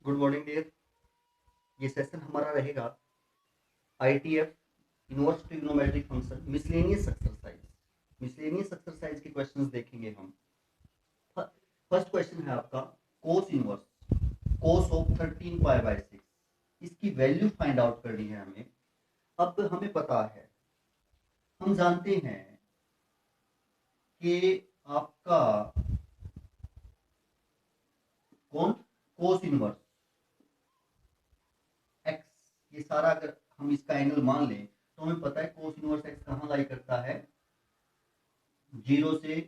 Good morning dear. ये session हमारा रहेगा ITF inverse trigonometric function miscellaneous exercise. Miscellaneous exercise के क्वेश्चंस देखेंगे हम। फर्स्ट क्वेश्चन है आपका cos inverse cos of 13 pi by 6। इसकी वैल्यू फाइंड आउट करनी है हमें। अब हमें पता है, हम जानते हैं कि आपका कौन कोस इनवर्स एक्स, ये सारा अगर हम इसका एंगल मान लें तो हमें पता है कोस इनवर्स एक्स कहाँ लाई करता है, 0 से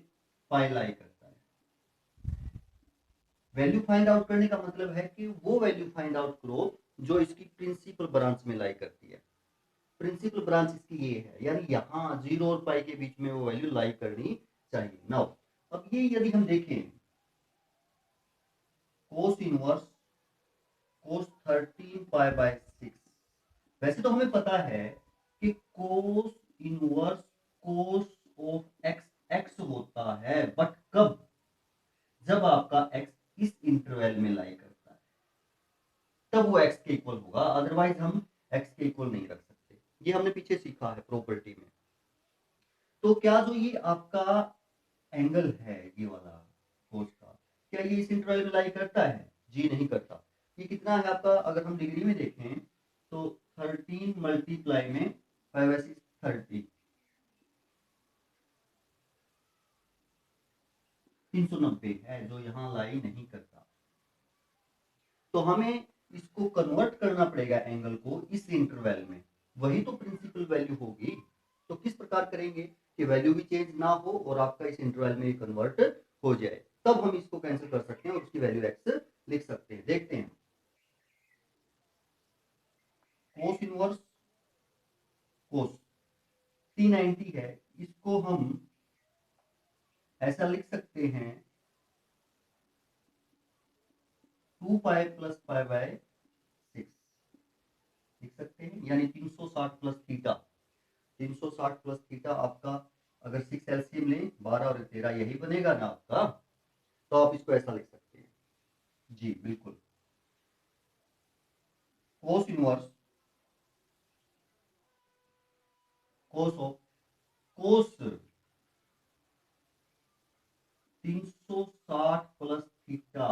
पाई लाई करता है। वैल्यू फाइंड आउट करने का मतलब है कि वो वैल्यू फाइंड आउट करो जो इसकी प्रिंसिपल ब्रांच में लाई करती है। प्रिंसिपल ब्रांच इसकी ये है, यानी यहाँ 0 और पाई के बीच में वो वैल्यू लाई करनी चाहिए। नाउ अब ये यदि हम देखें कोस इनवर्स कोस 13 पाई बाय 6, वैसे तो हमें पता है कि कोस inverse cos of x x होता है, बट कब? जब आपका एक्स इस इंटरवल में लाई करता है तब वो एक्स के इक्वल होगा, अदरवाइज हम एक्स के इक्वल नहीं रख सकते। ये हमने पीछे सीखा है प्रॉपर्टी में। तो क्या जो ये आपका एंगल है ये वाला कोस का, क्या ये इस इंटरवल में लाई करता है? जी नहीं करता। ये कितना है आपका, अगर हम डिग्री में देखें तो 13 मल्टीप्लाई में 5/6 30, 390 है जो यहाँ लाई नहीं करता। तो हमें इसको कन्वर्ट करना पड़ेगा एंगल को इस इंटरवल में, वही तो प्रिंसिपल वैल्यू होगी। तो किस प्रकार करेंगे कि वैल्यू भी चेंज ना हो और आपका इस इंटरवल में कन्वर्ट हो जाए, तब हम इसको कैंसिल कर सकते हैं और उसकी वैल्यू एक्स लिख सकते हैं। देखते हैं, कोस इनवर्स कोस 390 है, इसको हम ऐसा लिख सकते हैं 2 पाई प्लस पाई बाय 6 लिख सकते हैं, यानी 360 प्लस थीटा। 360 प्लस थीटा आपका, अगर 6 एलसीएम लें 12 और 13 यही बनेगा ना आपका, तो आप इसको ऐसा लिख सकते हैं। जी बिल्कुल, कोस inverse cos of cos 360 plus theta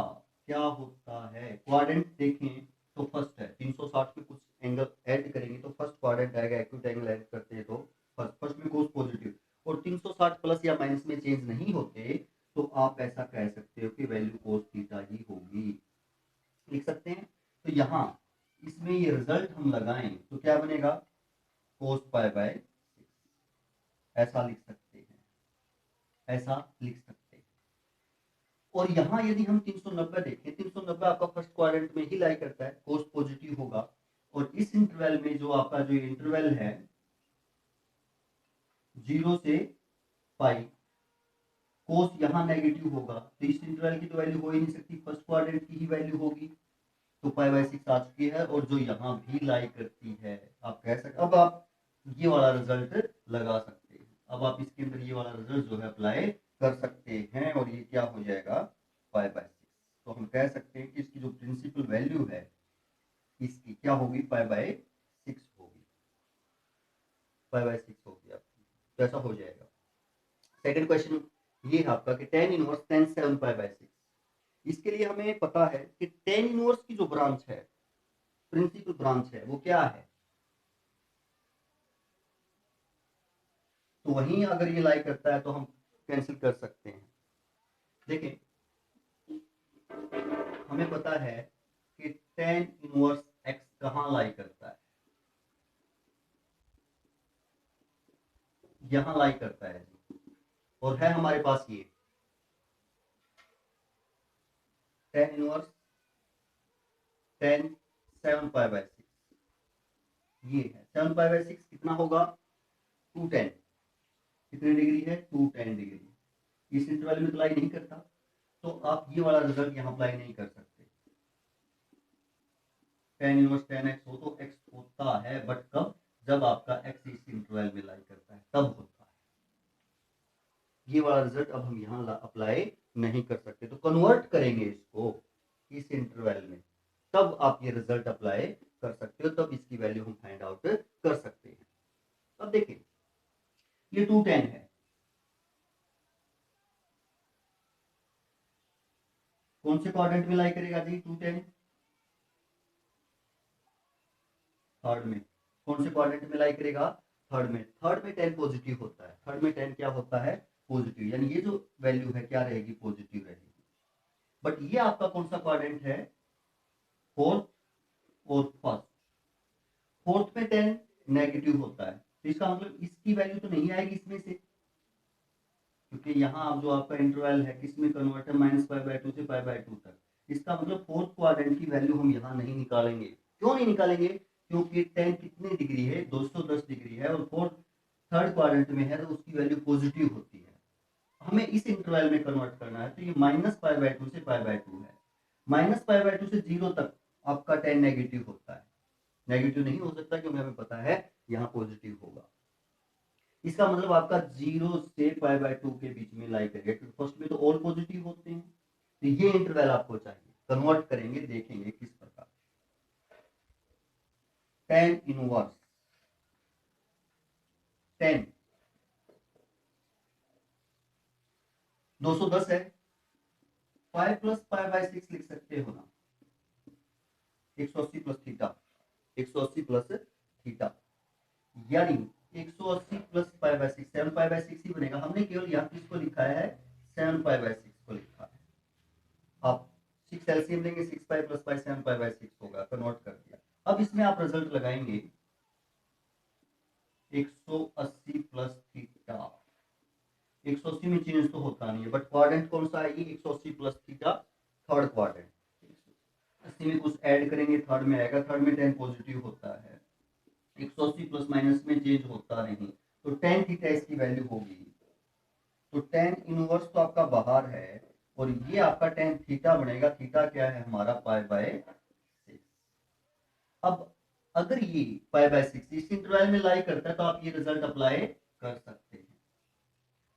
क्या होता है? क्वाड्रेंट देखें तो फर्स्ट है, 360 में कुछ एंगल ऐड करेंगे तो फर्स्ट क्वाड्रेंट आएगा, एक्यूट एंगल ऐड करते हैं तो फर्स्ट में कोस पॉजिटिव, और 360 प्लस या माइनस में चेंज नहीं होते, तो आप ऐसा कह सकते हो कि वैल्यू कोस थीटा ही होगी। लिख सकते हैं। तो यहाँ इसमें ये रिजल्ट हम लगाएं तो क्या बनेगा? कोस पाई बाय 6, ऐसा लिख सकते हैं, ऐसा लिख सकते हैं। और यहाँ यदि हम 390 देखें, 390 आपका फर्स्ट क्वाड्रेंट में ही लाई करता है, कोस पॉजिटिव होगा। और इस इंटरवल में जो आपका जो इंटरवल है 0 से पाई, कोस यहाँ नेगेटिव होगा, तो इस इंटरवल की तो वैल्यू हो ही नहीं सकती, फर्स्ट क्वाड्रेंट की ही वैल्यू होगी। तो पाई बाय 6 आ चुकी है, और जो यहाँ भी लाई करती है, आप कह सकते, अब आप ये वाला रिजल्ट लगा सकते हैं। अब आप इसके अंदर ये वाला रिजल्ट जो है अप्लाई कर सकते हैं, और ये क्या हो जाएगा? पाई बाय 6। तो हम कह सकते हैं कि इसकी जो प्रिंसिपल वैल्यू है इसकी क्या होगी? पाई बाय 6 होगी। पाई बाय 6 होगी आपकी, तो ऐसा हो जाएगा। सेकंड क्वेश्चन ये है आपका कि tan inverse tan 7 pi by 6। इसके लिए हमें पता है कि tan इनवर्स की जो ब्रांच है, प्रिंसिपल ब्रांच है, वो क्या है? तो वहीं अगर ये लाई करता है तो हम कैंसिल कर सकते हैं। देखें, हमें पता है कि tan इनवर्स x कहाँ लाई करता है, यहां लाई करता है जी। और है हमारे पास ये tan inverse tan 7 pi by 6, ये है 7 पाई बाय 6 कितना होगा? 210। कितनी डिग्री है? 210 डिग्री। इस इंटरवल में अप्लाई नहीं करता, तो आप ये वाला रिजल्ट यहाँ अप्लाई नहीं कर सकते। tan इनवर्स tan x हो तो x होता है, बट कब? जब आपका x इस इंटरवल में लाई करता है तब होता है। ये वाला रिजल्ट अब हम यहाँ अप्लाई नहीं कर सकते, तो कन्वर्ट करेंगे इसको इस इंटरवल में, तब आप ये रिजल्ट अप्लाई कर सकते हो, तब इसकी वैल्यू हम फाइंड आउट कर सकते हैं। अब देखिए ये 210 है, कौन से क्वाड्रेंट में लाई करेगा जी 210? थर्ड में। कौन से क्वाड्रेंट में लाई करेगा? थर्ड में। थर्ड में 10 पॉजिटिव होता है, थर्ड में 10 क्या होता है? पॉजिटिव, यानी ये जो वैल्यू है क्या रहेगी? पॉजिटिव रहेगी। बट ये आपका कौन सा क्वाड्रेंट है? फोर्थ और फर्स्ट। फोर्थ में 10 नेगेटिव होता है, तो इसका मतलब इसकी वैल्यू तो नहीं आएगी इसमें से, क्योंकि यहाँ आप जो आपका इंटरवल है किसमें कन्वर्ट है? -π/2 से π/2 तक। इसका मतलब फोर्थ क्वाड्रेंट की वैल्यू हम यहाँ नहीं निकालेंगे। क्यों नहीं निकालेंगे? क्योंकि 10 कितनी डिग्री है? 210 डिग्री है, और फोर्थ थर्ड क्वाड्रेंट में है तो उसकी वैल्यू पॉजिटिव होती है। हमें इस इंटरवल में कन्वर्ट करना है, तो ये -π/2 से π/2 है। -π/2 से 0 तक आपका 10 नेगेटिव होता है, नेगेटिव नहीं हो सकता क्योंकि हमें पता है यहाँ पॉजिटिव होगा। इसका मतलब आपका 0 से π/2 के बीच में लाई करेगा, क्योंकि फर्स्ट में तो ऑल पॉजिटिव होते हैं। तो ये इंटरवल आपको चाहिए, कन्वर्ट करेंगे, देखेंगे किस प्रकार। tan इनवर्स 10 210 है, 5 + π/6 लिख सकते हो ना, 180 + थीटा, 180 + थीटा, यानी 180 + π/6 7π/6 ही बनेगा। हमने केवल यहाँ किसको लिखा है? 7π/6 को लिखा है। आप 6 एलसीएम लेंगे, 6π + π 7π/6 होगा, कन्वर्ट कर दिया। अब इसमें आप रिजल्ट लगाएंगे 180 + थीटा, 180 में चेंज तो होता नहीं है, बट क्वाड्रेंट कौन सा है? 180 + थीटा, थर्ड क्वाड्रेंट। 80 में कुछ ऐड करेंगे, थर्ड में आएगा, थर्ड में 10 पॉजिटिव होता है, 180 प्लस माइनस में चेंज होता नहीं, तो tan थीटा इसकी वैल्यू होगी। तो tan इनवर्स तो आपका बाहर है, और ये आपका tan थीटा बनेगा। थीटा क्या है हमारा? π/6। अब अगर ये π/6 इस इंटरवल में लाई करता है तो आप ये रिजल्ट अप्लाई कर सकते हैं।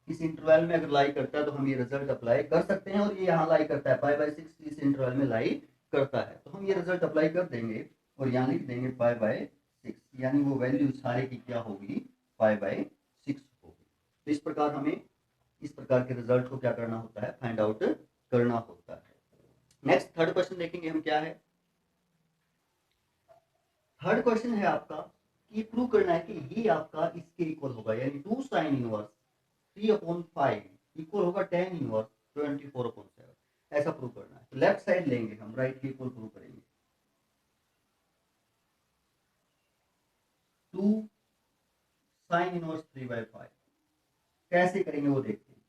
इस इंटरवल में अगर लाई करता है तो हम ये रिजल्ट अप्लाई कर सकते हैं, और ये यहाँ लाई करता है π/6 इस इंटरवल में लाई करता है, तो हम ये रिजल्ट अप्लाई कर देंगे और यहाँ लिख देंगे π/6, यानी वो वैल्यू सारे की क्या होगी? π/6 होगी। तो इस प्रकार हमें इस प्रकार के रिजल्ट को क्या करना होता है? फाइंड आउट करना होता है। नेक्स्ट थर्ड क्वेश्चन देखेंगे हम क्या है। थर्ड क्वेश्चन है आपका कि प्रूव करना है कि ये आपका इसके इक्वल होगा, यानी 2 sin इनवर्स 3/5 इक्वल होगा tan इनवर्स 24/7, ऐसा प्रूव करना है। तो लेफ्ट साइड लेंगे हम, राइट के इक्वल प्रूव करेंगे। 2 sin इनवर्स 3/5 कैसे करेंगे वो देखते हैं।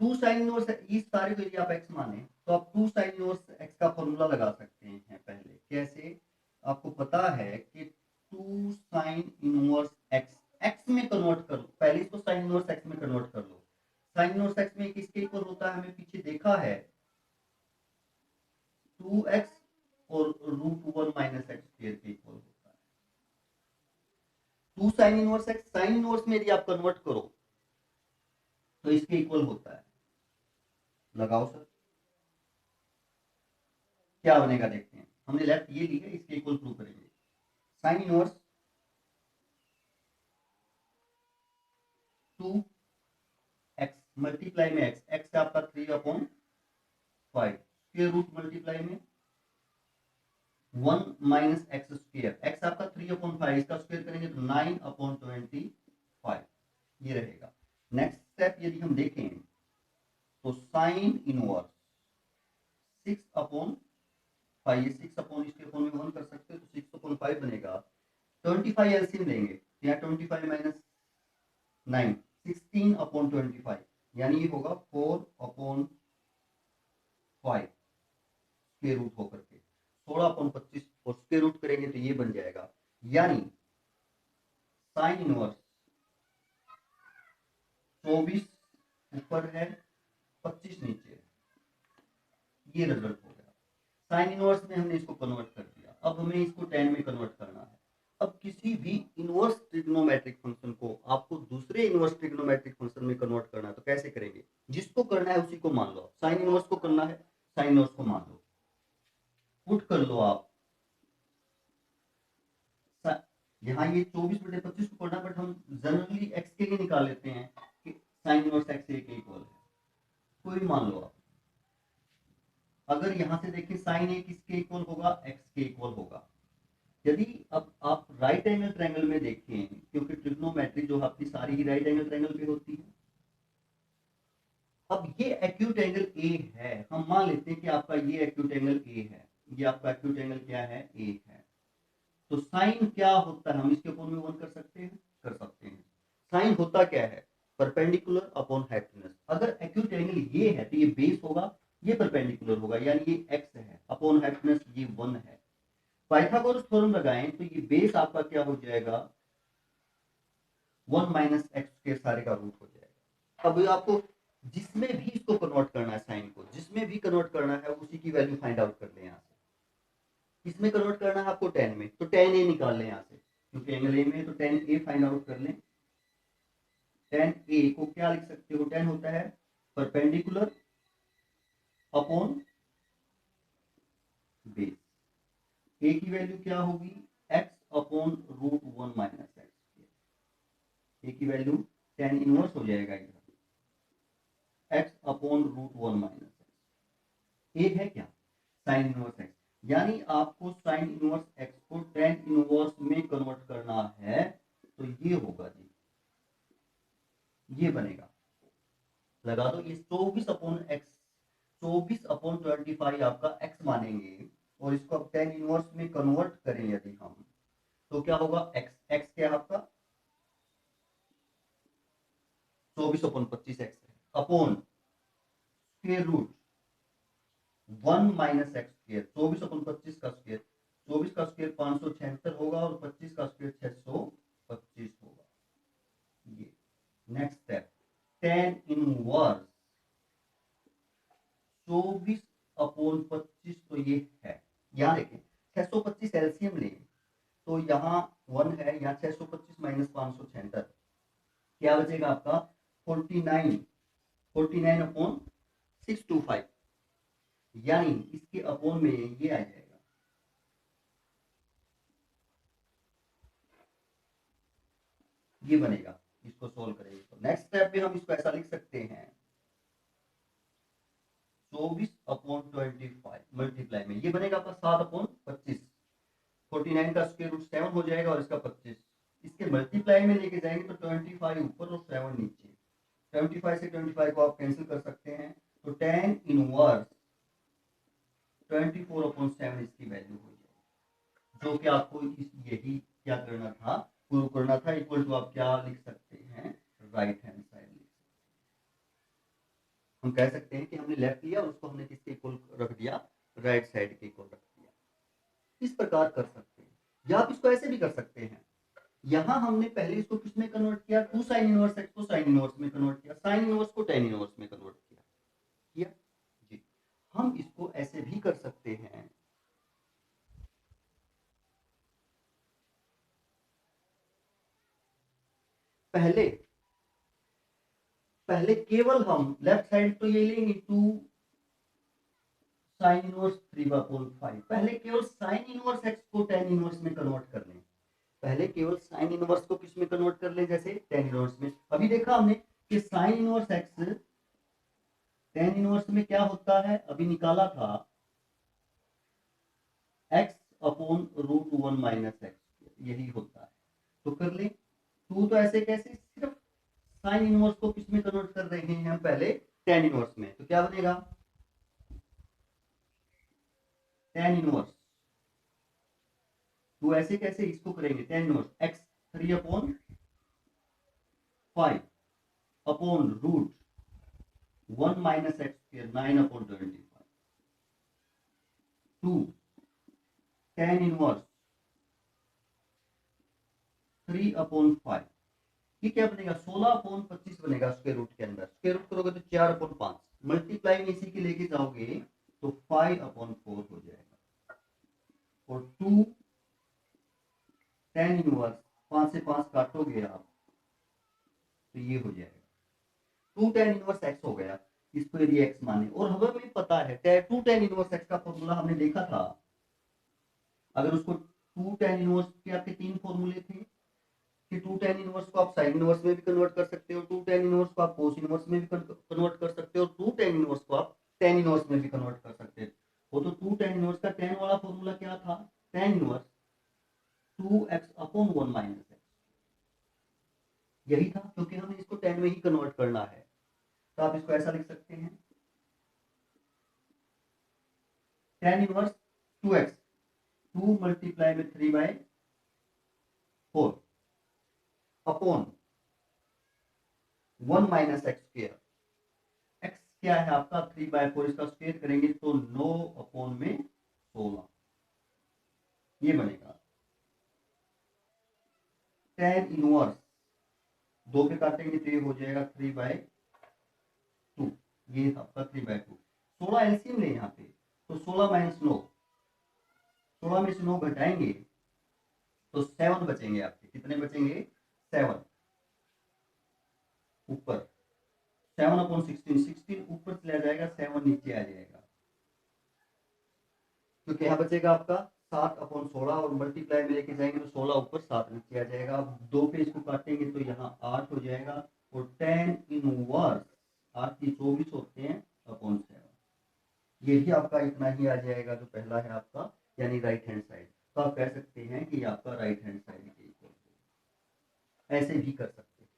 2 sin इनवर्स इस सारे को यदि आप x माने तो आप 2 sin इनवर्स x का फॉर्मूला लगा सकते हैं। पहले कैसे? आपको पता है कि 2 sin इनवर्स x में कन्वर्ट कर लो, पहले इसको sin इनवर्स x में कन्वर्ट कर लो। sin इनवर्स x में किसके इक्वल होता है? हमें पीछे देखा है 2x और √1 - x² के इक्वल होता है। 2 sin inverse x sin inverse में यदि आप कन्वर्ट करो तो इसके इक्वल होता है, लगाओ सर, क्या बनेगा देखते हैं। हमने लेफ्ट ये ली है, इसके इक्वल प्रूव करेंगे। साइन इनवर्स 2x मल्टीप्लाई में x आपका 3/5, स्क्वायर रूट मल्टीप्लाई में 1 - x², x आपका 3/5, इसका स्क्वायर करेंगे तो 9/25 ये रहेगा। नेक्स्ट स्टेप यदि हम देखें तो साइन इनवर्स 6/5, ये 6 इसके अपॉन में 1 कर सकते हो तो 6/5 बनेगा। 25 एलसीएम लेंगे, यहाँ 25 - 9 16/25, यानी ये होगा 4/5 स्क्वायर रूट होकर के 16/25, और स्क्वायर रूट करेंगे तो ये बन जाएगा। यानी साइन इनवर्स 24 ऊपर है, 25 नीचे है, ये रिजल्ट हो गया। साइन इनवर्स में हमने इसको कन्वर्ट कर दिया, अब हमें इसको tan में कन्वर्ट करना है। अब किसी भी इनवर्स ट्रिग्नोमेट्रिक फंक्शन को आपको दूसरे इनवर्स ट्रिग्नोमेट्रिक फंक्शन में कन्वर्ट करना है तो कैसे करेंगे? जिसको करना है उसी को मान लो। साइन इनवर्स को करना है, साइन इनवर्स को मान लो, पुट कर लो आप। यहाँ ये 24/25 को करना, बट हम जनरली एक्स के लिए निकाल लेते हैं कि साइन इनवर्स एक्स ए के इक्वल है, कोई भी मान लो आप। अगर यहां से देखें साइन ए किसके इक्वल होगा, एक्स के इक्वल होगा। यदि अब आप राइट एंगल ट्रायंगल में देखें, क्योंकि ट्रिग्नोमेट्री जो आपकी सारी ही राइट एंगल ट्रायंगल पे होती है। अब ये एक्यूट एंगल ए है, हम मान लेते हैं कि आपका ये एक्यूट एंगल ए है, ये आपका एक्यूट एंगल क्या है, ए है। तो साइन क्या होता है, हम इसके ऊपर में वन कर सकते हैं, कर सकते हैं। साइन होता क्या है, परपेंडिकुलर अपॉन हाइपोटेन्यूज। अगर एक्यूट एंगल ये है तो ये बेस होगा, ये परपेंडिकुलर होगा, यानी ये एक्स है, अपॉन हाइपोटेन्यूज ये 1 है। पाइथागोरस थ्योरम लगाएं तो ये बेस आपका क्या हो जाएगा, 1 माइनस एक्स के सारे का रूट हो जाएगा। अब आपको जिसमें भी इसको कन्वर्ट करना है, साइन को जिसमें भी कन्वर्ट करना है, उसी की वैल्यू फाइंड आउट कर लें यहाँ से। इसमें कन्वर्ट करना है आपको टेन में, तो टेन ए निकाल लें यहाँ से, क्योंकि एंगल ए में है तो टेन ए फाइंड आउट कर लें। टेन ए को क्या लिख सकते हो, टेन होता है परपेंडिकुलर अपॉन बेस। ए की वैल्यू क्या होगी, x upon root 1 minus x. A की वैल्यू टेन इनवर्स हो जाएगा इधर, x upon root 1 minus x. A है क्या, साइन इनवर्स एक्स, यानी आपको साइन इनवर्स एक्स को टेन इनवर्स में कन्वर्ट करना है, तो ये होगा जी, ये बनेगा। लगा दो, ये 24 अपॉन एक्स, 24/25 आपका एक्स मानेंगे, और इसको अब टेन इनवर्स में कन्वर्ट करें यदि हम, तो क्या होगा, एक्स, एक्स क्या है आपका 24/25 एक्स है, upon square root 1 minus x square, 24/25 का स्क्वायर, 24 का स्क्वायर 576 होगा, और 25 का स्क्वायर 625 होगा। ये नेक्स्ट स्टेप, टेन इनवर्स 24/25, तो ये है, यहाँ देखें 625 एलसीएम लें, तो यहाँ 1 है, यहाँ 625 माइनस 576, क्या बचेगा आपका 49, 49/625, यानी इसके अपॉन में ये आ जाएगा, ये बनेगा। इसको सोल्व करेंगे तो नेक्स्ट स्टेप में हम इसको ऐसा लिख सकते हैं, 24/25 मल्टीप्लाई में ये बनेगा आपका 7/25, 49 का स्क्वायर रूट 7 हो जाएगा, और इसका 25, इसके मल्टीप्लाई में लेके जाएंगे तो 25 ऊपर और 7 नीचे, 75 से 25 को आप कैंसिल कर सकते हैं, तो टेन इनवर्स 24/7 इसकी वैल्यू हो जाएगी, जो कि आपको यही क्या करना था, प्रूव करना था। इक्वल टू आप क्या लिख सकते हैं, राइट हैंड साइड लिख सकते हैं। हम कह सकते हैं कि हमने लेफ्ट लिया और उसको हमने किसके इक्वल रख दिया, राइट साइड के इक्वल रख दिया। इस प्रकार कर सकते हैं, या आप इसको ऐसे भी कर सकते हैं। यहां हमने पहले इसको किसमें कन्वर्ट किया, 2 साइन इनवर्स एक्स को साइन इनवर्स में कन्वर्ट किया, साइन इनवर्स को टेन इनवर्स में कन्वर्ट किया जी। हम इसको ऐसे भी कर सकते हैं, पहले पहले केवल हम लेफ्ट साइड तो ये लेंगे 2 साइन इनवर्स 3/5, पहले केवल साइन इनवर्स एक्स को टेन इनवर्स में कन्वर्ट कर लें, पहले केवल साइन इनवर्स को किस में कन्वर्ट कर ले, जैसे टेन इनवर्स में। अभी देखा हमने कि sine inverse x tan inverse में क्या होता है, अभी निकाला था x upon root 1 minus x, यही होता है। तो कर ले, टू तो ऐसे कैसे, सिर्फ साइन इनवर्स को किस में कन्वर्ट कर रहे हैं हम, पहले टेन इनवर्स में, तो क्या बनेगा टेन इनवर्स, तो ऐसे कैसे इसको करेंगे, tan inverse x 3/5 upon root 1 minus x square 9/25, 2 tan inverse 3/5, ये क्या बनेगा 16/25 बनेगा स्क्वायर रूट के अंदर, स्क्वायर रूट करोगे तो 4/5, मल्टीप्लाई में इसी के लेके जाओगे तो 5/4 हो जाएगा, और 2 टेन इनवर्स 5 से 5 काटोगे आप तो ये हो जाएगा 2 टेन इनवर्स एक्स हो गया। इसको यदि x माने, और हमें पता है टू टेन इनवर्स x का फॉर्मूला हमने देखा था, अगर उसको टू टेन इनवर्स के आपके तीन फॉर्मूले थे कि टू टेन इनवर्स को आप साइन इनवर्स में भी कन्वर्ट कर सकते हो, टू टेन इनवर्स को आप कोस इनवर्स में भी कन्वर्ट कर सकते हो, टू टेन इनवर्स को आप टेन इनवर्स में भी कन्वर्ट कर सकते हो। वो तो टू टेन इनवर्स का टेन वाला फॉर्मूला क्या था, ten inverse two x upon one minus x, यही था, क्योंकि हमें इसको टेन में ही कन्वर्ट करना है। तो आप इसको ऐसा लिख सकते हैं, tan inverse two x, two multiply में three by four upon one minus x square, x क्या है आपका थ्री बाय फोर, इसका स्क्वायर करेंगे तो नौ अपॉन में 16, ये बनेगा टेन इनवर्स, दो पे काटेंगे तो ये हो जाएगा थ्री बाय टू, ये आपका थ्री बाय टू, 16 एलसीएम ले यहाँ पे, तो 16 माइनस 9, 16 में से 9 घटाएंगे तो 7 बचेंगे आपके, कितने बचेंगे 7, ऊपर 7 अपॉन 16, 16 ऊपर चला जाएगा, 7 नीचे आ जाएगा, क्योंकि यहाँ बचेगा आपका 7 अपॉन 16 और मल्टीप्लाई में लेके जाएंगे तो 16 ऊपर 7 नीचे आ जाएगा, दो पे इसको काटेंगे तो यहाँ 8 हो जाएगा, और 10 इनवर्स 8 की 24 होते हैं अपॉन 7, ये भी आपका इतना ही आ जाएगा जो पहला है आपका, यानी राइट हैंड साइड। तो आप कह सकते हैं कि आपका राइट हैंड साइड के इक्वल, ऐसे भी कर सकते हैं,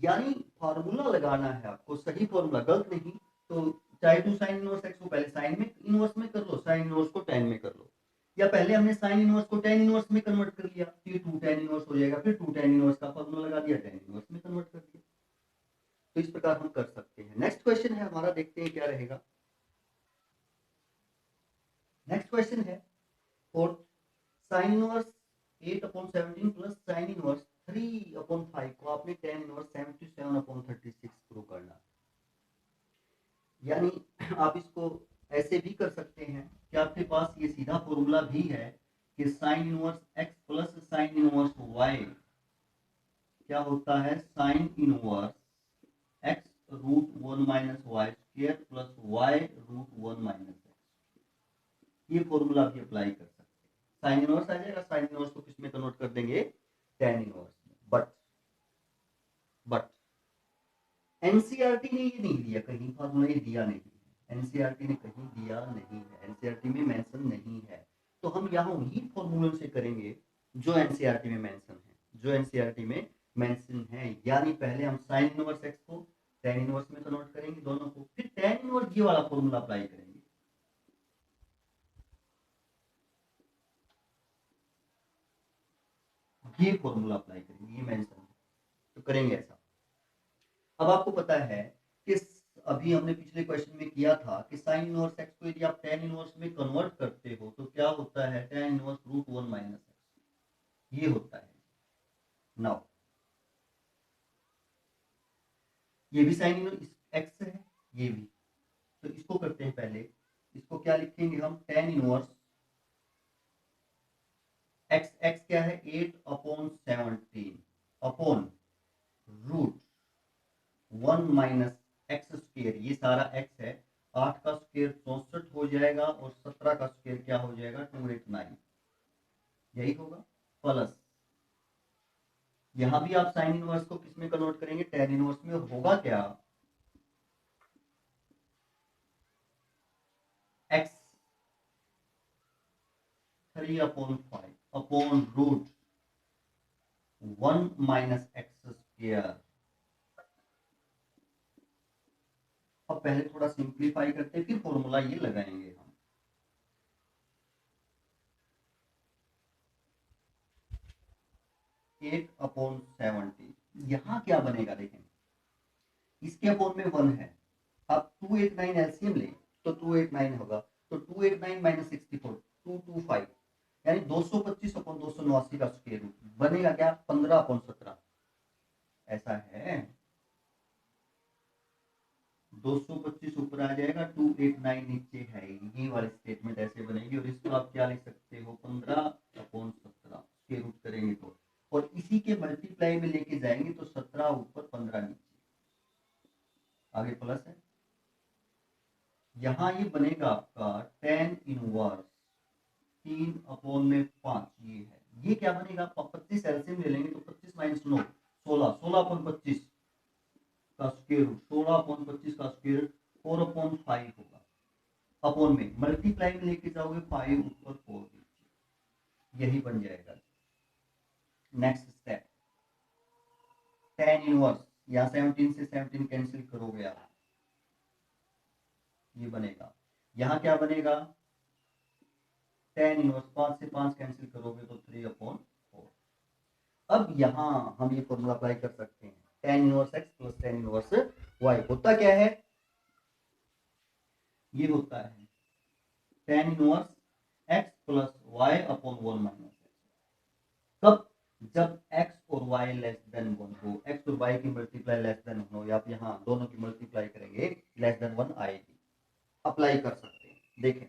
यानी फार्मूला लगाना है आपको, सही फार्मूला, गलत नहीं। तो चाहे टू साइन इनवर्स एक्स को पहले साइन में इनवर्स में कर लो, साइन इनवर्स को टेन में कर लो, या पहले हमने साइन इनवर्स को टेन इनवर्स में कन्वर्ट कर लिया तो ये टू टेन इनवर्स हो जाएगा, फिर टू टेन इनवर्स का फार्मूला लगा दिया, टेन इनवर्स में कन्वर्ट कर दिया। तो इस प्रकार हम कर सकते हैं। नेक्स्ट क्वेश्चन है हमारा, देखते हैं क्या रहेगा। नेक्स्ट क्वेश्चन है fourth, sine inverse 8 upon 17 plus sine inverse 3 upon 5 को आपने tan इनवर्स 77 अपॉन 36 प्रूव करना। यानी आप इसको ऐसे भी कर सकते हैं कि आपके पास ये सीधा फॉर्मूला भी है कि sine inverse x plus sine inverse y क्या होता है, sine inverse x root one minus y square plus y root one minus x, ये फॉर्मूला भी अप्लाई कर सकते हैं। साइन इनवर्स आ जाएगा, साइन इनवर्स को किस में कन्वर्ट कर देंगे, tan इनवर्स में। बट एनसीईआरटी ने ये नहीं दिया, कहीं फॉर्मूला ये दिया नहीं है, एनसीईआरटी ने कहीं दिया नहीं है, एनसीईआरटी में मेंशन नहीं है, तो हम यहाँ उन्हीं फॉर्मूलों से करेंगे जो एनसीईआरटी में मेंशन है, जो एनसीईआरटी में मेंशन है। यानी पहले हम साइन इनवर्स एक्स को tan इनवर्स में कन्वर्ट करेंगे दोनों को, फिर tan इनवर्स ये वाला फॉर्मूला अप्लाई करेंगे, ये फॉर्मूला अप्लाई करेंगे, ये मेंशन है तो करेंगे ऐसा। अब आपको पता है कि अभी हमने पिछले क्वेश्चन में किया था कि साइन इनवर्स एक्स को यदि आप tan इनवर्स में कन्वर्ट करते हो तो क्या होता है, tan inverse root one minus x, ये होता है। नाउ ये भी साइन इनवर्स एक्स है, ये भी, तो इसको करते हैं पहले, इसको क्या लिखेंगे हम, tan इनवर्स एक्स, एक्स क्या है 8 upon 17 upon root one minus x square, ये सारा एक्स है, 8 का स्क्वायर 64 हो जाएगा और 17 का स्क्वायर क्या हो जाएगा 289, यही होगा, प्लस यहां भी आप साइन इनवर्स को किस में कन्वर्ट करेंगे, tan इनवर्स में, होगा क्या, x 3 upon 5 upon root one minus x square. अब पहले थोड़ा सिंप्लीफाई करते फिर फॉर्मूला ये लगाएंगे हम, एट अपॉन 70, यहां क्या बनेगा देखें, इसके अपॉन में 1 है, अब 289 एलसीएम ले तो 289 होगा, तो 289 माइनस 64 225, यानी 225 अपॉन 289 का स्क्वायर रूट बनेगा क्या, 15 अपॉन 17, ऐसा है, 225 ऊपर आ जाएगा, 289 नीचे है, ये वाली स्टेटमेंट ऐसे बनेगी। और इसको आप क्या लिख सकते हो, 15 अपॉन 17 स्क्वायर रूट करेंगे तो, और इसी के मल्टीप्लाई में लेके जाएंगे तो 17 ऊपर 15 नीचे, आगे प्लस है, यहाँ ये बनेगा आपका tan इनवर्स 3/5 ये है। ये क्या बनेगा, 25 एलसीएम ले लेंगे तो 25 माइनस 9 16, 16/25 का स्क्वायर रूट, 16/25 का स्क्वायर रूट 4/5 होगा। अपॉन में मल्टीप्लाई में लेके जाओगे 5 ऊपर 4 नीचे, यही बन जाएगा। नेक्स्ट स्टेप tan इनवर्स, यहाँ 17 से 17 कैंसिल करोगे आप, ये बनेगा। यहाँ क्या बनेगा, tan इनवर्स 5 से 5 कैंसिल करोगे तो 3/4। अब यहाँ हम ये फॉर्मूला अप्लाई कर सकते हैं, tan inverse x plus tan inverse y होता क्या है, ये होता है tan inverse x plus y upon 1 minus x। कब, जब x और y लेस देन 1 हो, x और y की मल्टीप्लाई लेस देन हो, या आप यहाँ दोनों की मल्टीप्लाई करेंगे लेस देन 1 आएगी, अप्लाई कर सकते हैं। देखें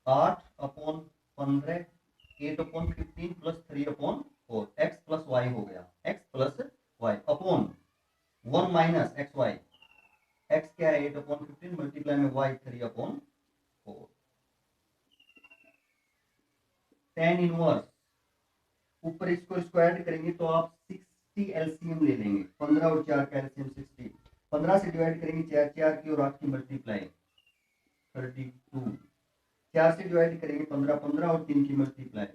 8/15 8/15 प्लस 3/4 x प्लस y हो गया, x plus y upon 1 minus x y, x क्या है 8/15 मल्टीप्लाई में y 3/4। tan इनवर्स, ऊपर इसको स्क्वायर करेंगे तो आप 60 एलसीएम ले लेंगे, 15 और 4 का एलसीएम 60, 15 से डिवाइड करेंगे 4, 4 की और 8 की मल्टीप्लाई 32, 4 से डिवाइड करेंगे 15, 15 और 3 की मल्टीप्लाई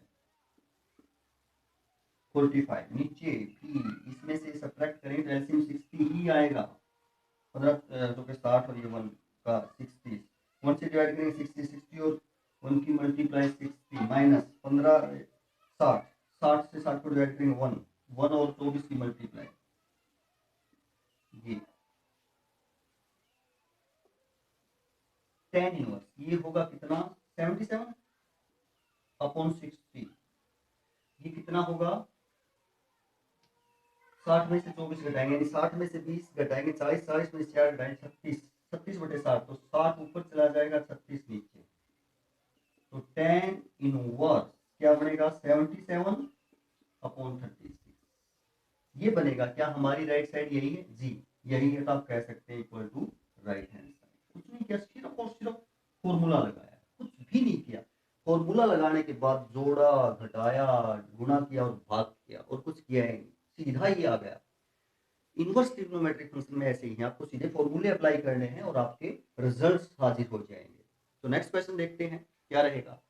45, नीचे भी इसमें से सब्ट्रैक्ट करेंगे तो एलसीएम 60 ही आएगा। 15 तो के 60 और ये 1 का 60, 1 से डिवाइड करेंगे 60, 60 और 1 की मल्टीप्लाई 60 माइनस 15 60, 60 से 60 को डिवाइड करेंगे 1, 1 और 24 की मल्टीप्लाई, ये tan इनवर्स ये होगा कितना 77/60, ये कितना होगा 60 में से 24 घटाएंगे यानी 60 में से 20 घटाएंगे 40, 40 में से 4 घटाएंगे 36, 36/60 तो 60 ऊपर चला जाएगा 36 नीचे, तो tan इनवर्स क्या बनेगा 77/36, ये बनेगा। क्या हमारी राइट साइड यही है, जी यही है, तो आप कह सकते हैं equal to right hand side. कुछ नहीं किया, सिर्फ और सिर्फ फॉर्मूला लगाया, कुछ भी नहीं किया। फॉर्मूला लगाने के बाद जोड़ा घटाया गुणा किया और भाग किया और कुछ किया ही नहीं, सीधा ही आ गया। इनवर्स ट्रिग्नोमेट्रिक फंक्शन में ऐसे ही है, आपको सीधे फॉर्मूले अप्लाई करने हैं और आपके रिजल्ट्स हाजिर हो जाएंगे। तो नेक्स्ट क्वेश्चन देखते हैं क्या रहेगा।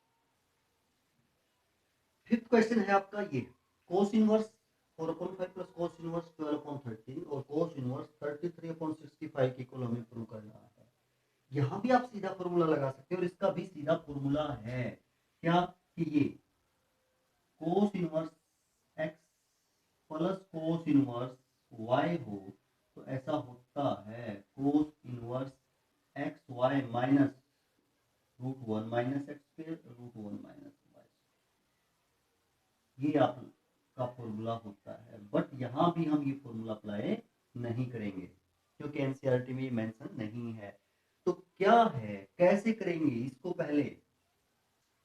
फिफ्थ क्वेश्चन है आपका ये, cos inverse 4/5 plus cos inverse 12/13 और कोस इनवर्स 33/65 की इक्वल हमें प्रूव करना है। यहाँ भी आप सीधा फॉर्मूला लगा सकते हैं और इसका भी सीधा फॉर्मूला है क्या, कि ये cos inverse x plus cos inverse y हो तो ऐसा होता है cos inverse x y minus √1 minus x square √1 minus y, ये आपका फॉर्मूला होता है। बट यहाँ भी हम ये फॉर्मूला अप्लाई नहीं करेंगे क्योंकि एनसीईआरटी में मेंशन नहीं है। तो क्या है, कैसे करेंगे इसको, पहले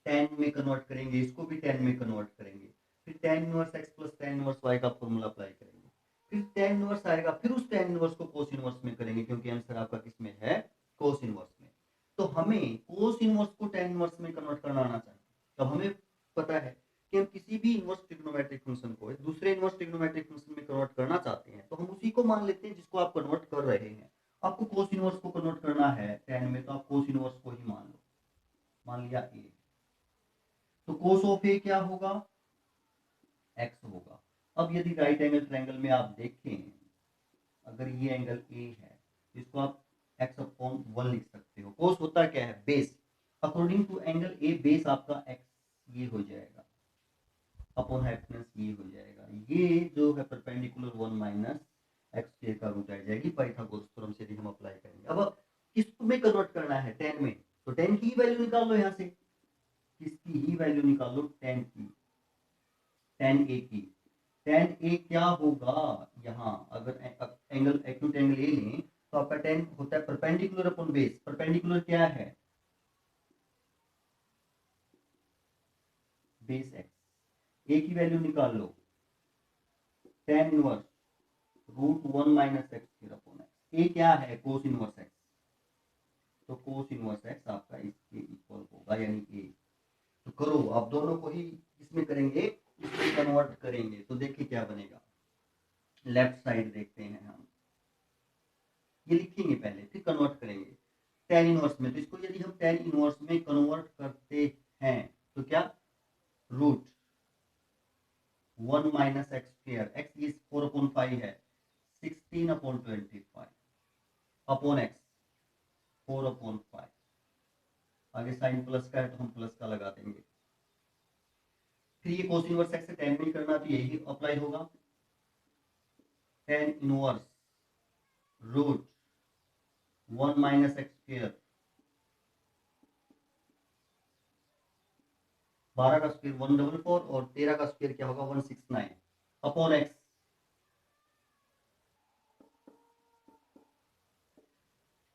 10 में कन्वर्ट करेंगे, इसको भी 10 में कन्वर्ट करेंगे, फिर tan inverse x plus tan inverse y का फॉर्मूला अप्लाई करेंगे, फिर tan इनवर्स आएगा, फिर उस tan इनवर्स को cos इनवर्स में करेंगे क्योंकि आंसर आपका किस में है, cos इनवर्स में। तो हमें cos इनवर्स को tan इनवर्स में कन्वर्ट करना आना चाहिए। तो हमें पता है कि हम किसी भी इनवर्स ट्रिग्नोमेट्रिक फंक्शन को दूसरे इनवर्स ट्रिग्नोमेट्रिक फंक्शन में कन्वर्ट करना चाहते हैं तो हम उसी को मान लेते हैं जिसको आप कन्वर्ट कर रहे हैं। आपको cos इनवर्स को कन्वर्ट करना है tan में तो आप cos इनवर्स को ही मान लो, मान लिया a, तो cos ऑफ a क्या होगा, x होगा। अब यदि राइट एंगल ट्रायंगल में आप देखें, अगर ये एंगल a है इसको आप x/1 लिख सकते हो। cos होता क्या है, base, according to angle a base आपका x ये हो जाएगा, अपॉन हाइपोटेन्यूज ये हो जाएगा, ये जो है परपेंडिकुलर 1 माइनस एक्स स्क्वायर का रूट आ जाएगी, पाइथागोरस थ्योरम से भी हम अप्लाई करेंगे। अब किसमें कन्वर्ट करना है, tan में, तो tan की वैल्यू निकाल लो, यहाँ से किसकी ही वैल्यू निकाल लो, tan की, tan a की। tan a क्या होगा, यहाँ अगर एंगल एक्यूट एंगल ए लें तो आपका tan होता है परपेंडिकुलर अपॉन बेस, परपेंडिकुलर क्या है, बेस x, a की वैल्यू निकाल लो, tan inverse root 1 minus x square upon x. A क्या है? Cos inverse x. तो कोस इनवर्स एक्स आपका इसके इक्वल होगा, यानी ए। तो करो, आप दोनों को ही इसमें करेंगे, इसमें कन्वर्ट करेंगे, तो देखिए क्या बनेगा। लेफ्ट साइड देखते हैं हम, ये लिखेंगे पहले फिर कन्वर्ट करेंगे टेन इनवर्स में। तो इसको यदि हम टेन इनवर्स में कन्वर्ट करते हैं तो क्या, root 1 minus x square, x ये 4/5 है, 16/25 अपॉन एक्स 4/5। आगे साइन प्लस का है तो हम प्लस का लगा देंगे। फिर ये कोस इनवर्स एक्स से टेन नहीं करना, तो यही अप्लाई होगा, tan inverse root 1 minus x square, 12 का स्क्वायर 144 और 13 का स्क्वायर क्या होगा 169 अपॉन एक्स।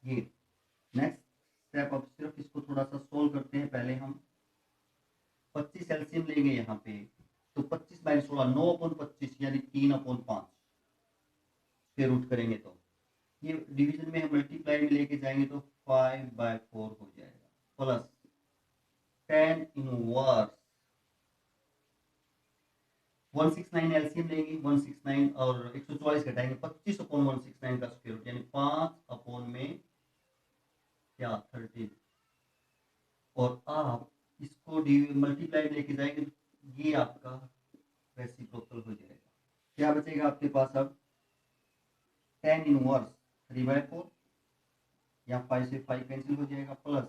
ये नेक्स्ट स्टेप, अब सिर्फ इसको थोड़ा सा सोल्व करते हैं। पहले हम 25 एलसीएम लेंगे यहाँ पे, तो 25 माइनस 16 9/25 यानी 3/5 स्क्वायर रूट करेंगे तो ये डिवीजन में हम मल्टीप्लाई में लेके जाएंगे तो 5/4 हो जाएगा, प्लस 10 इनवर्स 169 एलसीएम लेंगे, 169 और 144 घटाएंगे, 25/169 का स्क्वायर रूट यानी 5 में क्या 13। और आप इसको मल्टीप्लाई में लेके जाएंगे तो ये आपका रेसिप्रोकल हो जाएगा। क्या बचेगा आपके पास अब, 10 इनवर्स 3/4 या 5 से 5 कैंसिल हो जाएगा, प्लस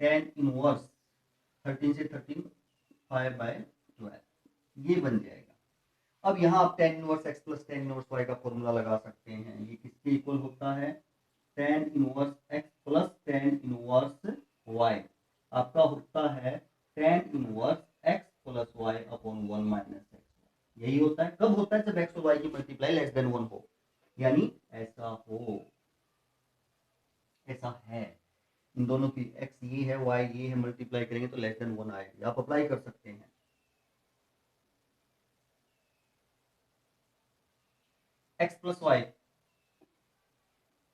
10 इनवर्स 13 से 13 5/12 ये बन जाएगा। अब यहाँ आप 10 inverse x plus 10 inverse y का फॉर्मूला लगा सकते हैं। ये किसके इक्वल होता है, 10 inverse x plus 10 inverse y आपका होता है 10 inverse x plus y upon 1 minus x. यही होता है, कब होता है, जब एक्स और वाई की मल्टीप्लाई लेस देन 1 हो, यानी ऐसा हो, ऐसा है, इन दोनों की एक्स ये है वाई ये है, मल्टीप्लाई करेंगे तो लेस देन 1 आएगी। आप अप्लाई कर सकते हैं। X plus y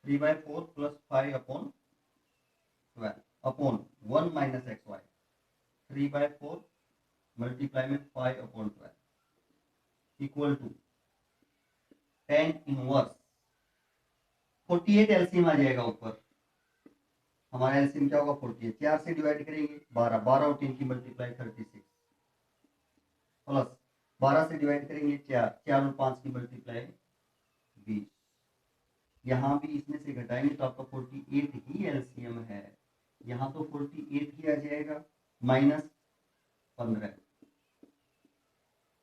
3/4 plus 5/12 upon 1 minus x y 3/4 multiply में 5/12 इक्वल टू 10 इनवर्स 48 एलसीएम आ जाएगा ऊपर। हमारा एलसीएम क्या होगा 48, 4 से डिवाइड करेंगे 12, 12 और 3 की मल्टीप्लाई 36 प्लस 12 से डिवाइड करेंगे 4, 4 और 5 की मल्टीप्लाई 20। यहाँ भी इसमें से घटाएंगे तो आपका 48 ही एलसीएम है। यहाँ तो 48 ही आ जाएगा माइनस 15,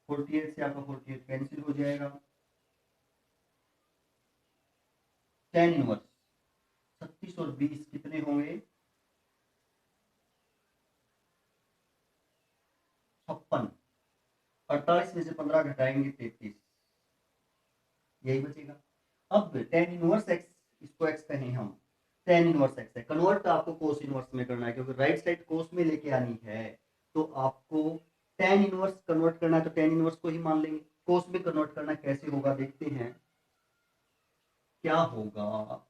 48 से आपका 48 कैंसिल हो जाएगा। 10 इनवर्स 36 और 20 कितने होंगे 56, 48 में से 15 घटाएंगे 33, यही बचेगा। अब 10 इनवर्स एक्स, इसको एक्स कहें हम, 10 इनवर्स एक्स है, कन्वर्ट आपको कोस इनवर्स में करना है क्योंकि राइट साइड कोस में लेके आनी है, तो आपको 10 इनवर्स कन्वर्ट करना है तो 10 इनवर्स को ही मान लेंगे। कोस में कन्वर्ट करना कैसे होगा देखते हैं क्या होगा।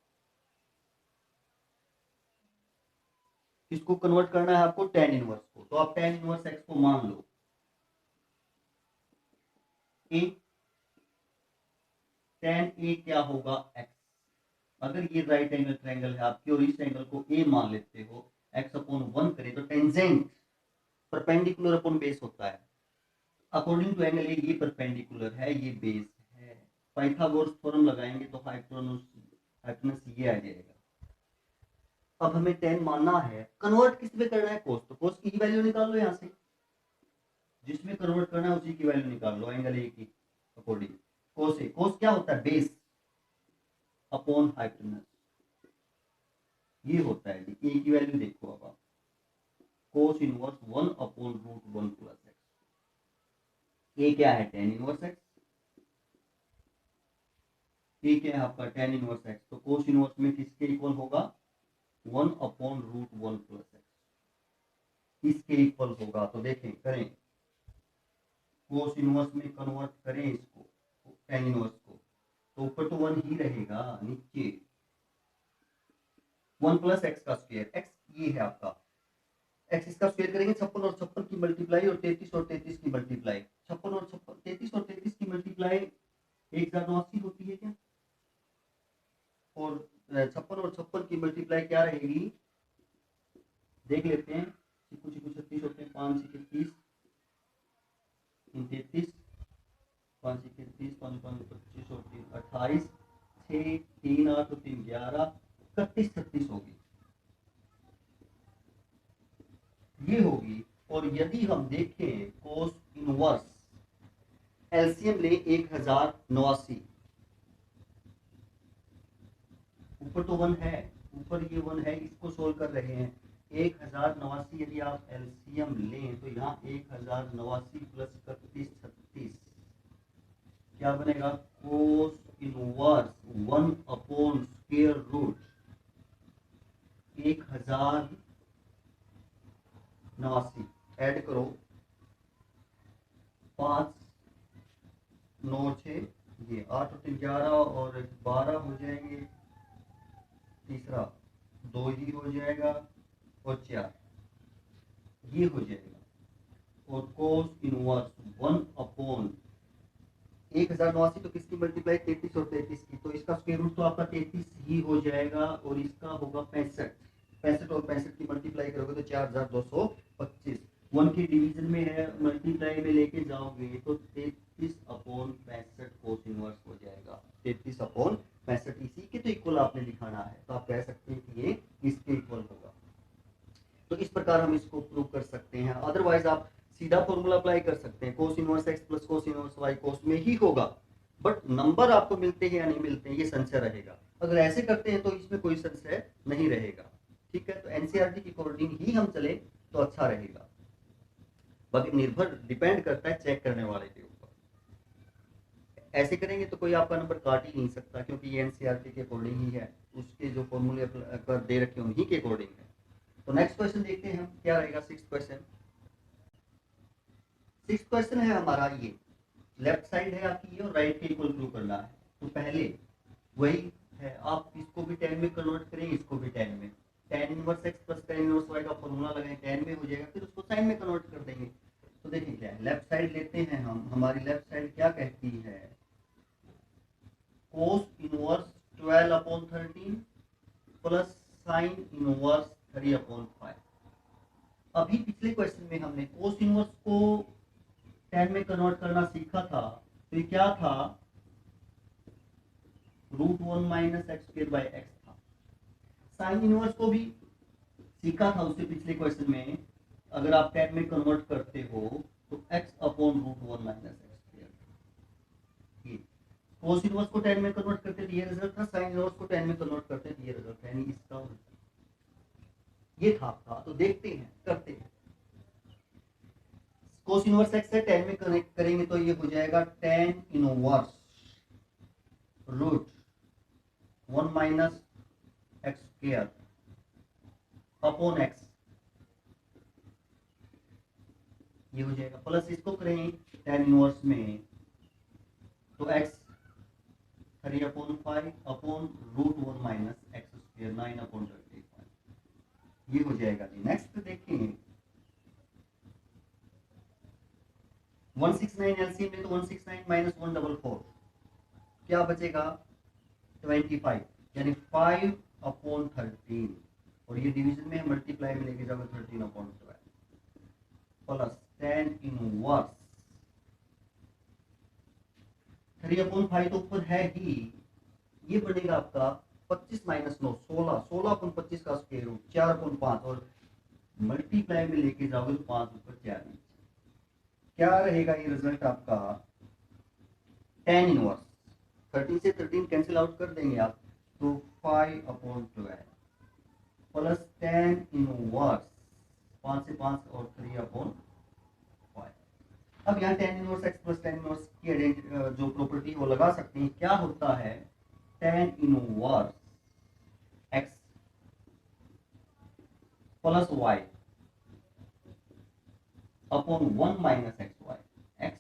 इसको कन्वर्ट करना है आपको 10 इनवर्स को, तो आप 10 इनवर्स एक्स को मान लो ए, 10 ए क्या होगा एक्स। अगर ये राइट एंगल ट्रायंगल है आपकी और इस एंगल को ए मान लेते हो, x/1 करें तो टेंजेंट परपेंडिकुलर अपॉन बेस होता है। अकॉर्डिंग टू एंगल ए ये परपेंडिकुलर है, ये बेस है। पाइथागोरस थ्योरम लगाएंगे तो हाइपोटेनस ये आ जाएगा। अब हमें 10 मानना है, कन्वर्ट किस में करना है कोस, तो कोस की ही वैल्यू निकाल लो, यहाँ से जिसमें कन्वर्ट करना है उसी की वैल्यू निकाल लो एंगल ए की अकॉर्डिंग। कोस ए, कोस क्या होता है बेस अपॉन हाइपोटेनस, ये होता है जी। ए की वैल्यू देखो अब आप, cos inverse 1/√1 plus x. A क्या है 10 इनवर्स एक्स, ए क्या है आपका 10 इनवर्स एक्स, तो कोस इनवर्स में किसके इक्वल होगा 1/√1 प्लस एक्स, इसके इक्वल होगा। तो देखें करें, कोस इनवर्स में कन्वर्ट करें इसको, तो tan इनवर्स को, तो ऊपर तो 1 ही रहेगा, नीचे 1 प्लस एक्स का स्क्वायर, एक्स ये है आपका, एक्स इसका स्क्वायर करेंगे 56 और 56 की मल्टीप्लाई और 33 और 33 की मल्टीप्लाई, 56 और 56 33 और 33 की मल्टीप्लाई 1089 होती है क्या, और 56 और 56 की मल्टीप्लाई क्या रहेगी देख लेते हैं, कुछ 36 होते हैं, 5 से 30 33 5 से 30 5 5 25 और 3 28 6 3 8 और 3 11 31 36 होगी, ये होगी। और यदि हम देखें कोस इनवर्स एलसीएम ले 1089, ऊपर तो 1 है, ऊपर ये 1 है, इसको सोल्व कर रहे हैं, 1089 यदि आप एलसीएम लें तो यहाँ 1089 प्लस 31 36 क्या बनेगा, cos inverse 1 upon square root 1089, add करो 5 9 6 ये 8 और 3 11 और 12 हो जाएंगे, तीसरा 2 ही हो जाएगा और 4 ये हो जाएगा, और कोस इनवर्स 1 अपॉन 1089 तो किसकी मल्टीप्लाई 33 और 33 की, तो इसका स्क्वायर रूट तो आपका 33 ही हो जाएगा, और इसका होगा 65 65 और 65 की मल्टीप्लाई करोगे तो 4225, 1 की डिवीजन में है, मल्टीप्लाई में लेके जाओगे तो 33 अपॉन 65 कोस इनवर्स हो जाएगा, 33 अपॉन 65, इसी के तो इक्वल आपने दिखाना है, तो आप कह सकते हैं कि ये इसके इक्वल होगा। तो इस प्रकार हम इसको प्रूव कर सकते हैं, अदरवाइज आप सीधा फॉर्मूला अप्लाई कर सकते हैं, cos inverse x plus cos inverse y cos में ही होगा, बट नंबर आपको मिलते हैं या नहीं मिलते हैं ये संशय रहेगा, अगर ऐसे करते हैं तो इसमें कोई संशय नहीं रहेगा, ठीक है। तो एनसीईआरटी के अकॉर्डिंग ही हम चले तो अच्छा रहेगा, बाकी निर्भर डिपेंड करता है चेक करने वाले के ऊपर, ऐसे करेंगे तो कोई आपका नंबर काट ही नहीं सकता, क्योंकि ये एनसीईआरटी के अकॉर्डिंग ही है, उसके जो फॉर्मूले कर दे रखे उन्हीं के अकॉर्डिंग है। तो नेक्स्ट क्वेश्चन देखते हैं हम क्या रहेगा, सिक्स्थ क्वेश्चन है हमारा, ये लेफ्ट साइड है आपकी ये और राइट के इक्वल प्रूव करना है, तो पहले वही है, आप इसको भी 10 में कन्वर्ट करें, इसको भी 10 में, tan inverse x plus tan inverse y का फॉर्मूला लगाएं, 10 में हो जाएगा, फिर उसको sin में कन्वर्ट कर देंगे। तो देखिए क्या है, लेफ्ट साइड लेते हैं हम, हमारी लेफ्ट साइड क्या कहती है, cos inverse 12/13 plus sin inverse 3/5। अभी पिछले क्वेश्चन में हमने cos इनवर्स को 10 में कन्वर्ट करना सीखा था, तो ये क्या था, √1 minus x square by x था। साइन इनवर्स को भी सीखा था उससे पिछले क्वेश्चन में, अगर आप 10 में कन्वर्ट करते हो तो x upon √1 minus x square, cos inverse को 10 में कन्वर्ट करते तो ये रिजल्ट था, साइन इनवर्स को 10 में कन्वर्ट करते तो ये रिजल्ट है, यानी इसका ये था। तो देखते हैं, करते हैं, कोस इनवर्स x से 10 में कनेक्ट करेंगे तो ये हो जाएगा tan inverse √1 minus x square upon x, ये हो जाएगा, प्लस इसको करें tan इनवर्स में तो x 3/5 upon √1 minus x square 9/25, ये हो जाएगा जी। नेक्स्ट देखें 169 एलसीएम में, तो 169 माइनस 144 क्या बचेगा 25, यानी 5/13, और ये डिवीजन में मल्टीप्लाई में लेके जाओगे 13/12 प्लस tan इनवर्स 3/5 तो ऊपर है ही, ये बनेगा आपका 25 माइनस 9 16, 16/25 का स्क्वायर रूट 4/5, और मल्टीप्लाई में लेके जाओगे तो 5 ऊपर 4 नीचे, क्या रहेगा ये रिजल्ट आपका, tan इनवर्स 13 से 13 कैंसिल आउट कर देंगे आप, तो 5/12 प्लस tan इनवर्स 5 से 5 और 3/5। अब यहाँ tan inverse x plus tan inverse की जो प्रॉपर्टी वो लगा सकते हैं, क्या होता है tan inverse x plus y upon 1 minus x y, x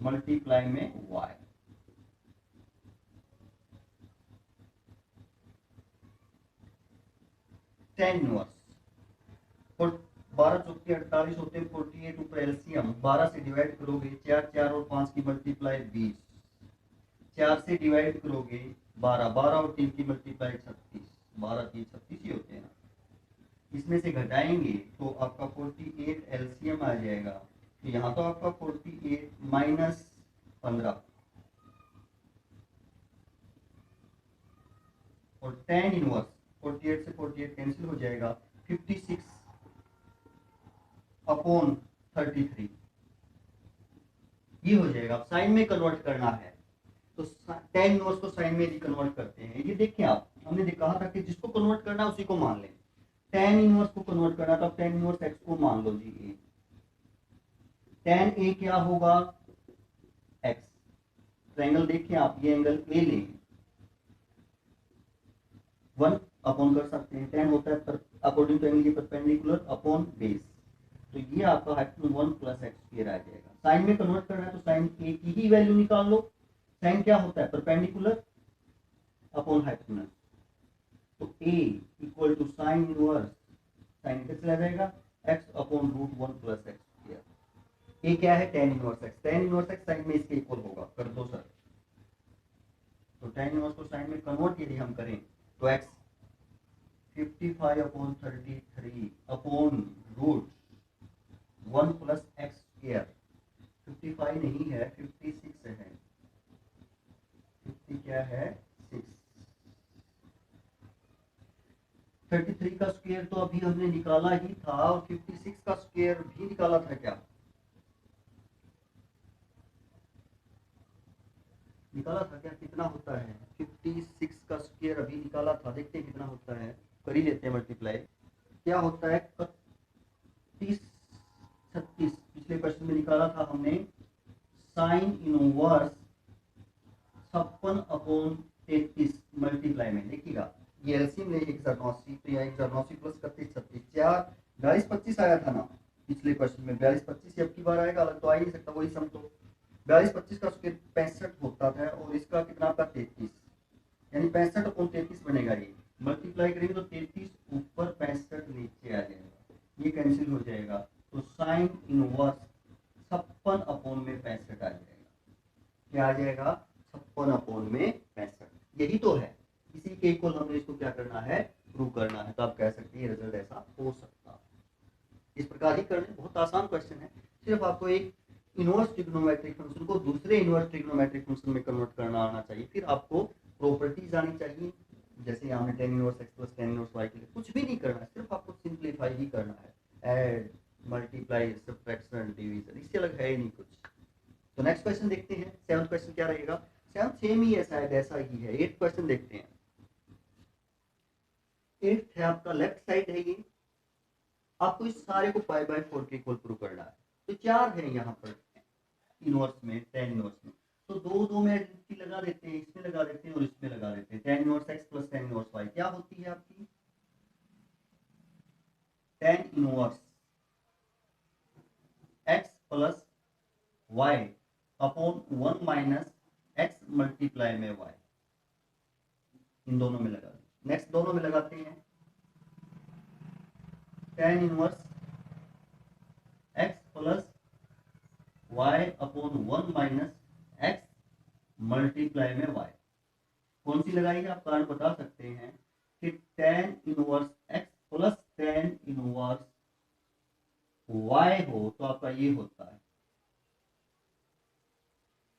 multiply में y, टेन इनवर्स और 12 चौके 48 होते हैं 48 ऊपर एलसीएम 12 से डिवाइड करोगे 4 4 और 5 की मल्टीप्लाई 20 4 से डिवाइड करोगे 12 12 और 3 की मल्टीप्लाई 36 12 3 36 ही होते हैं ना। इसमें से घटाएंगे तो आपका 48 एलसीएम आ जाएगा। तो यहाँ तो आपका 48 माइनस 15 और टेन इनवर्स 48 से 48 कैंसिल हो जाएगा 56 अपॉन 33 ये हो जाएगा। साइन में कन्वर्ट करना है तो टेन इनवर्स को साइन में कन्वर्ट करते हैं। ये देखिए आप हमने कहा था कि जिसको कन्वर्ट करना है उसी को मान लें। टेन इनवर्स को कन्वर्ट करना तो टेन इनवर्स एक्स को मान लो जी ए। टेन ए क्या होगा एक्स। ट्रायंगल देखिए आप ये एंगल ए लें 1 अपॉन कर सकते हैं। टेन होता है according to angle perpendicular upon base. तो ये आपका हाइपोटेन्यूज 1 प्लस एक्स स्क्वायर आ जाएगा। साइन में कन्वर्ट करना है तो साइन ए की ही वैल्यू निकाल लो। साइन क्या होता है परपेंडिकुलर अपॉन हाइपोटेन्यूज। तो a equal to sine inverse sine कैसे आ जाएगा x upon root 1 plus x square. a क्या है tan inverse x। Tan inverse x sine में इसके इक्वल होगा कर दो सर। तो टेन इनवर्स को साइन में कन्वर्ट यदि हम करें तो x 55 upon 33 upon root 1 plus x square. 55 नहीं है 56 है। 50 क्या है 6। 33 का स्क्वायर तो अभी हमने निकाला ही था और 56 का स्क्वायर भी निकाला था क्या निकाला था क्या कितना होता है 56 का स्क्वायर अभी निकाला था। देखते हैं कितना होता है कर ही लेते हैं मल्टीप्लाई। क्या होता है 31 36 पिछले क्वेश्चन में निकाला था हमने साइन इनवर्स 56 अपॉन 33 मल्टीप्लाई में। देखिएगा ये एलसीएम ले 1089 तो यहाँ 1089 प्लस 31 36 4 42 25 आया था ना पिछले क्वेश्चन में। 42 25 अब की बार आएगा अलग तो आ ही नहीं सकता वही सम। तो 42 25 का स्क्वायर 65 होता था और इसका कितना आपका 33 यानी 65 अपॉन 33 बनेगा। ये मल्टीप्लाई करेंगे तो 33 ऊपर 65 नीचे आ जाएगा ये कैंसिल हो जाएगा। तो साइन इनवर्स 56 अपॉन में 65 आ जाएगा। क्या आ जाएगा 56 अपॉन में 65 यही तो है। इसी के इक्वल हमने इसको क्या करना है प्रूव करना है। तो आप कह सकते हैं रिजल्ट ऐसा हो सकता है। इस प्रकार ही करने बहुत आसान क्वेश्चन है। सिर्फ आपको एक इनवर्स ट्रिग्नोमेट्रिक फंक्शन को दूसरे इनवर्स ट्रिग्नोमेट्रिक फंक्शन में कन्वर्ट करना आना चाहिए। फिर आपको प्रॉपर्टीज आनी चाहिए जैसे यहाँ में tan inverse x plus tan inverse y के लिए कुछ भी नहीं करना है सिर्फ आपको सिंप्लीफाई ही करना है। ऐड मल्टीप्लाई सब्ट्रैक्शन डिवीजन इससे अलग है ही नहीं कुछ। तो नेक्स्ट क्वेश्चन देखते हैं। सेवंथ क्वेश्चन क्या रहेगा। सेवंथ सेम ही ऐसा है ऐसा ही है। एट क्वेश्चन देखते हैं। एट्थ है आपका लेफ्ट साइड है ये। आपको इस सारे को पाई बाय 4 के इक्वल प्रूव करना है। तो चार है यहाँ पर इनवर्स में टेन इनवर्स में। तो दो दो में आइडेंटिटी लगा देते हैं इसमें लगा देते हैं और इसमें लगा देते हैं। Tan inverse x plus tan inverse y क्या होती है आपकी tan inverse x plus y upon 1 minus x multiply में वाई। इन दोनों में लगा दें। नेक्स्ट दोनों में लगाते हैं tan inverse x plus y upon 1 minus x multiply में वाई। कौन सी लगाएंगे आप कारण बता सकते हैं कि tan inverse x plus tan inverse y हो तो आपका ये होता है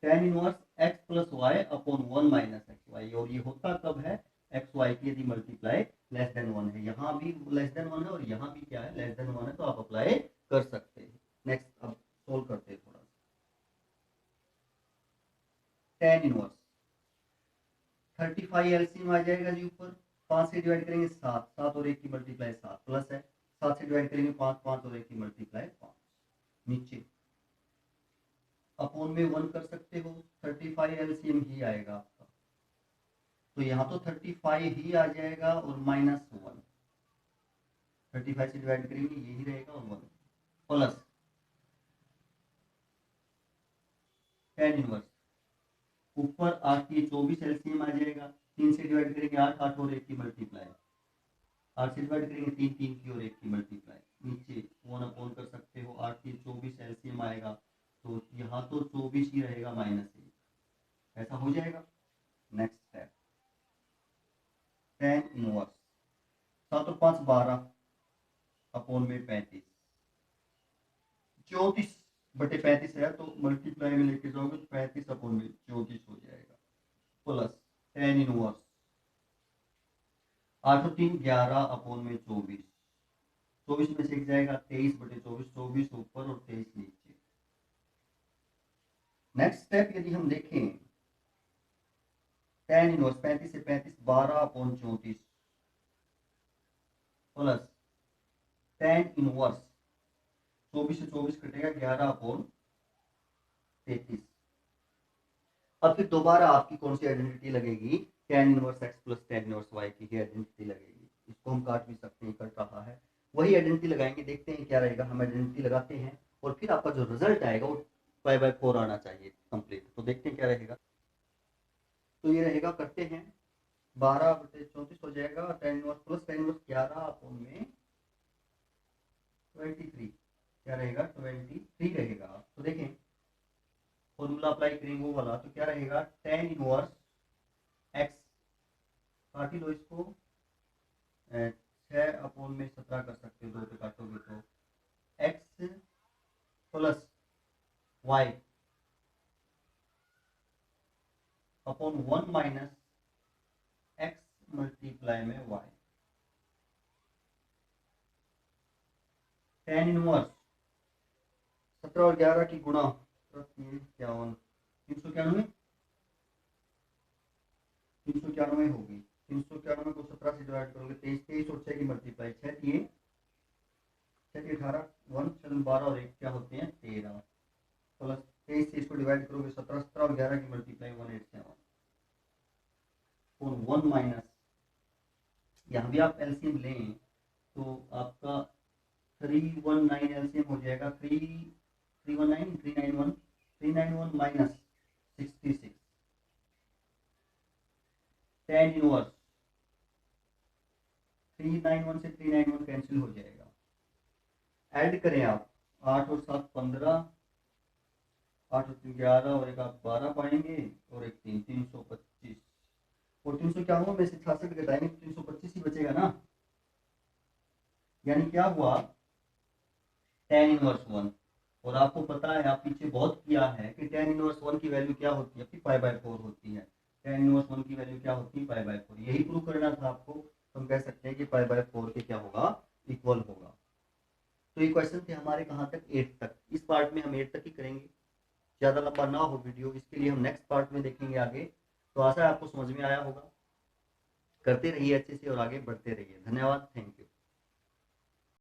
tan inverse x plus y upon 1 minus x y. और ये होता कब है एक्स वाई की यदि मल्टीप्लाई लेस देन 1 है। यहाँ भी लेस देन 1 है और यहाँ भी क्या है लेस देन 1 है तो आप अप्लाई कर सकते हैं। नेक्स्ट अब सोल्व करते हैं थोड़ा सा। टेन इनवर्स 35 एलसीएम आ जाएगा जी ऊपर 5 से डिवाइड करेंगे 7 7 और 1 की मल्टीप्लाई 7 प्लस है 7 से डिवाइड करेंगे 5 5 और 1 की मल्टीप्लाई 5 नीचे अपॉन में 1 कर सकते हो 35 एलसीएम ही आएगा आपका। तो यहाँ तो 35 ही आ जाएगा और माइनस 1 35 से डिवाइड करेंगे यही रहेगा और 1 प्लस टेन इनवर्स ऊपर 8 की 24 एलसीएम आ जाएगा 3 से डिवाइड करेंगे 8 8 और 1 की मल्टीप्लाई 8 से डिवाइड करेंगे, 3 3 की और 1 की मल्टीप्लाई, नीचे 1 अपॉन कर सकते हो, 8 3 24 एलसीएम आएगा, तो यहाँ तो 24 ही रहेगा -1, ऐसा हो जाएगा। नेक्स्ट स्टेप, tan इनवर्स 7 और 5 12 अपॉन में 35, 34/35 है, तो मल्टीप्लाई में लेके जाओगे तो 35 अपॉन में 34 हो जाएगा, प्लस tan इनवर्स 8 और 3 11 अपॉन में 24, 24 में से जाएगा 23/24, 24 ऊपर और 23 नीचे। नेक्स्ट स्टेप यदि हम देखें, tan इनवर्स 35 से 35 12 अपॉन 34 प्लस tan इनवर्स 24 से 24 कटेगा 11 अपॉन 33। अब फिर दोबारा आपकी कौन सी आइडेंटिटी लगेगी, tan inverse x plus tan inverse y की ही आइडेंटिटी लगेगी। इसको हम काट भी सकते हैं, कट रहा है, वही आइडेंटिटी लगाएंगे, देखते हैं क्या रहेगा। हम आइडेंटिटी लगाते हैं और फिर आपका जो रिजल्ट आएगा वो π/4 आना चाहिए कंप्लीट। तो देखते हैं क्या रहेगा। तो ये रहेगा, करते हैं, 12/34 हो जाएगा, tan inverse plus tan inverse 11 upon में 23, क्या रहेगा 23 रहेगा। तो देखें फॉर्मूला अप्लाई करेंगे वो वाला, तो क्या रहेगा, tan इनवर्स x, काट ही लो इसको, 6 अपॉन में 17 कर सकते हो, 2 पे काटोगे तो x plus y upon 1 minus x multiply में y, tan इनवर्स 17 और 11 की गुणा 53 391 होगी, 391 को 17 से डिवाइड करोगे 23, 23 और 6 की मल्टीप्लाई, 6 3 18 1 7 12 और 1 क्या होते हैं 13, प्लस 23 से इसको डिवाइड करोगे 17, 17 और 11 की मल्टीप्लाई 187 और 1 माइनस, यहाँ भी आप एलसीएम लें तो आपका 319 एलसीएम हो जाएगा, 391 माइनस 66, tan इनवर्स 391 से 391 कैंसिल हो जाएगा, ऐड करें आप 8 और 7 15, 8 और 3 11 और एक आप 12 पाएंगे और एक 3 325, और 391 में से 66 घटाएंगे तो 325 ही बचेगा ना, यानी क्या हुआ tan इनवर्स 1। और आपको पता है, आप पीछे बहुत किया है कि tan इनवर्स 1 की वैल्यू क्या होती है, π/4 होती है। tan इनवर्स 1 की वैल्यू क्या होती है, π/4, यही प्रूव करना था आपको। तो हम कह सकते हैं कि π/4 के क्या होगा, इक्वल होगा। तो ये क्वेश्चन थे हमारे कहाँ तक, 8 तक। इस पार्ट में हम 8 तक ही करेंगे, ज़्यादा लंबा ना हो वीडियो, इसके लिए हम नेक्स्ट पार्ट में देखेंगे आगे। तो आशा है आपको समझ में आया होगा, करते रहिए अच्छे से और आगे बढ़ते रहिए। धन्यवाद, थैंक यू।